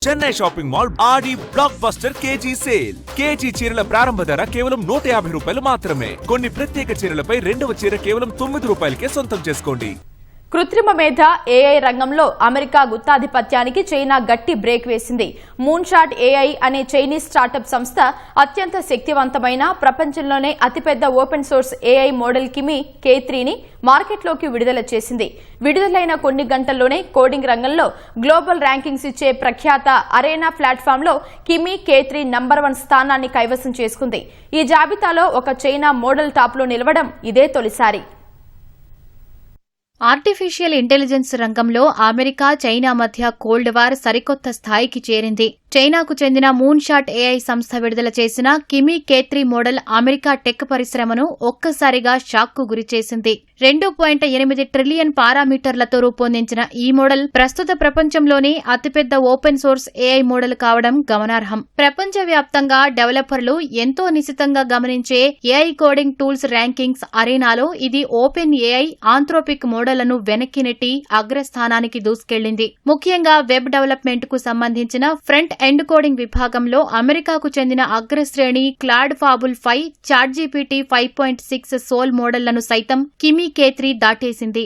Chennai shopping mall Aadi blockbuster KG sale. KG చీరల ప్రారంభ ధర కేవలం 150 రూపాయలు మాత్రమే. కొన్ని ప్రత్యేక చీరలపై రెండవ చీర కేవలం 9 రూపాయలకే సొంతం చేసుకోండి. కృత్రిమ మేధ ఏఐ రంగంలో అమెరికా గుత్తాధిపత్యానికి చైనా గట్టి బ్రేక్ వేసింది. మూన్ షాట్ ఏఐ అనే చైనీస్ స్టార్టప్ సంస్థ అత్యంత శక్తివంతమైన ప్రపంచంలోనే అతిపెద్ద ఓపెన్ సోర్స్ ఏఐ మోడల్ కిమి K3ని మార్కెట్లోకి విడుదల చేసింది. విడుదలైన కొన్ని గంటల్లోనే కోడింగ్ రంగంలో గ్లోబల్ ర్యాంకింగ్స్ ఇచ్చే ప్రఖ్యాత అరేనా ప్లాట్ఫామ్లో కిమి K3 నంబర్ 1 స్థానాన్ని కైవసం చేసుకుంది. ఈ జాబితాలో ఒక చైనా మోడల్ టాప్లో నిలవడం ఇదే తొలిసారి. ఆర్టిఫిషియల్ ఇంటెలిజెన్స్ రంగంలో అమెరికా, చైనా మధ్య కోల్డ్ వార్ సరికొత్త స్థాయికి చేరింది. చైనాకు చెందిన మూన్ షాట్ ఏఐ సంస్థ విడుదల చేసిన కిమి K3 మోడల్ అమెరికా టెక్ పరిశ్రమను ఒక్కసారిగా షాక్కు గురిచేసింది. 2.8 ట్రిలియన్ పారామీటర్లతో రూపొందించిన ఈ మోడల్ ప్రస్తుత ప్రపంచంలోనే అతిపెద్ద ఓపెన్ సోర్స్ ఏఐ మోడల్ కావడం గమనార్హం. ప్రపంచవ్యాప్తంగా డెవలపర్లు ఎంతో నిశితంగా గమనించే ఏఐ కోడింగ్ టూల్స్ ర్యాంకింగ్స్ అరేనాలో ఇది ఓపెన్ ఏఐ ఆంథ్రోపిక్ మోడళ్లను వెనక్కి నెట్టి అగ్రస్థానానికి దూసుకెళ్లింది. ముఖ్యంగా వెబ్ డెవలప్మెంట్ కు సంబంధించిన ఫ్రంట్ ఎండ్ కోడింగ్ విభాగంలో అమెరికాకు చెందిన అగ్రశ్రేణి క్లాడ్ ఫాబుల్ 5, చాట్జీపీటీ 5.6 సోల్ మోడళ్లను సైతం కిమి K3 దాటేసింది.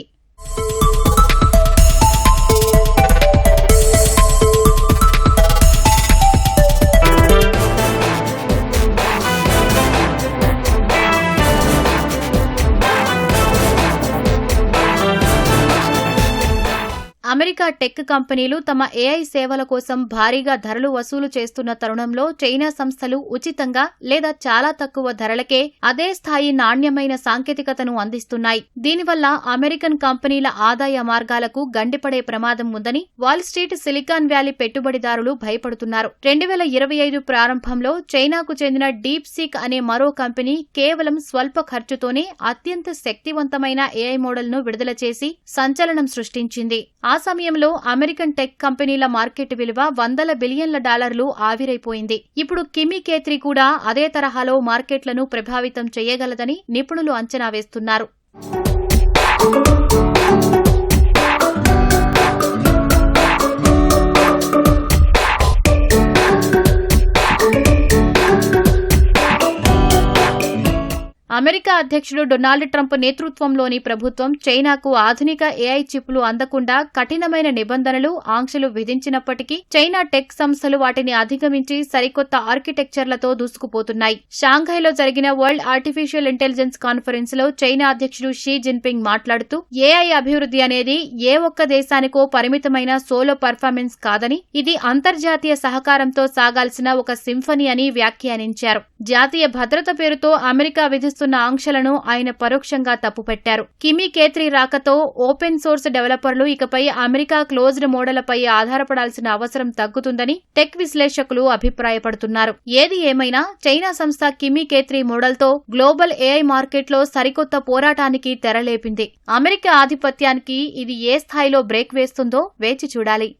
అమెరికా టెక్ కంపెనీలు తమ ఏఐ సేవల కోసం భారీగా ధరలు వసూలు చేస్తున్న తరుణంలో చైనా సంస్థలు ఉచితంగా లేదా చాలా తక్కువ ధరలకే అదే స్థాయి నాణ్యమైన సాంకేతికతను అందిస్తున్నాయి. దీనివల్ల అమెరికన్ కంపెనీల ఆదాయ మార్గాలకు గండిపడే ప్రమాదం ఉందని వాల్ స్ట్రీట్, సిలికాన్ వ్యాలీ పెట్టుబడిదారులు భయపడుతున్నారు. 2025 ప్రారంభంలో చైనాకు చెందిన డీప్ సీక్ అనే మరో కంపెనీ కేవలం స్వల్ప ఖర్చుతోనే అత్యంత శక్తివంతమైన ఏఐ మోడల్ను విడుదల చేసి సంచలనం సృష్టించింది. ఆ సమయంలో అమెరికన్ టెక్ కంపెనీల మార్కెట్ విలువ $100 బిలియన్ల ఆవిరైపోయింది. ఇప్పుడు కిమి K3 కూడా అదే తరహాలో మార్కెట్లను ప్రభావితం చేయగలదని నిపుణులు అంచనా వేస్తున్నారు. అమెరికా అధ్యక్షుడు డొనాల్డ్ ట్రంప్ నేతృత్వంలోని ప్రభుత్వం చైనాకు ఆధునిక ఏఐ చిప్లు అందకుండా కఠినమైన నిబంధనలు, ఆంక్షలు విధించినప్పటికీ చైనా టెక్ సంస్థలు వాటిని అధిగమించి సరికొత్త ఆర్కిటెక్చర్లతో దూసుకుపోతున్నాయి. షాంఘైలో జరిగిన వరల్డ్ ఆర్టిఫిషియల్ ఇంటెలిజెన్స్ కాన్ఫరెన్స్ లో చైనా అధ్యక్షుడు షీ జిన్పింగ్ మాట్లాడుతూ ఏఐ అభివృద్ధి అనేది ఏ ఒక్క దేశానికో పరిమితమైన సోలో పర్ఫార్మెన్స్ కాదని, ఇది అంతర్జాతీయ సహకారంతో సాగాల్సిన ఒక సింఫనీ అని వ్యాఖ్యానించారు. జాతీయ భద్రత పేరుతో అమెరికా విధిస్తున్న ఆంక్షలను ఆయన పరోక్షంగా తప్పుపెట్టారు. కిమి K3 రాకతో ఓపెన్ సోర్స్ డెవలపర్లు ఇకపై అమెరికా క్లోజ్డ్ మోడళ్లపై ఆధారపడాల్సిన అవసరం తగ్గుతుందని టెక్ విశ్లేషకులు అభిప్రాయపడుతున్నారు. ఏది ఏమైనా చైనా సంస్థ కిమి K3 మోడల్తో గ్లోబల్ ఏఐ మార్కెట్లో సరికొత్త పోరాటానికి తెరలేపింది. అమెరికా ఆధిపత్యానికి ఇది ఏ స్థాయిలో బ్రేక్ వేస్తుందో వేచి చూడాలి.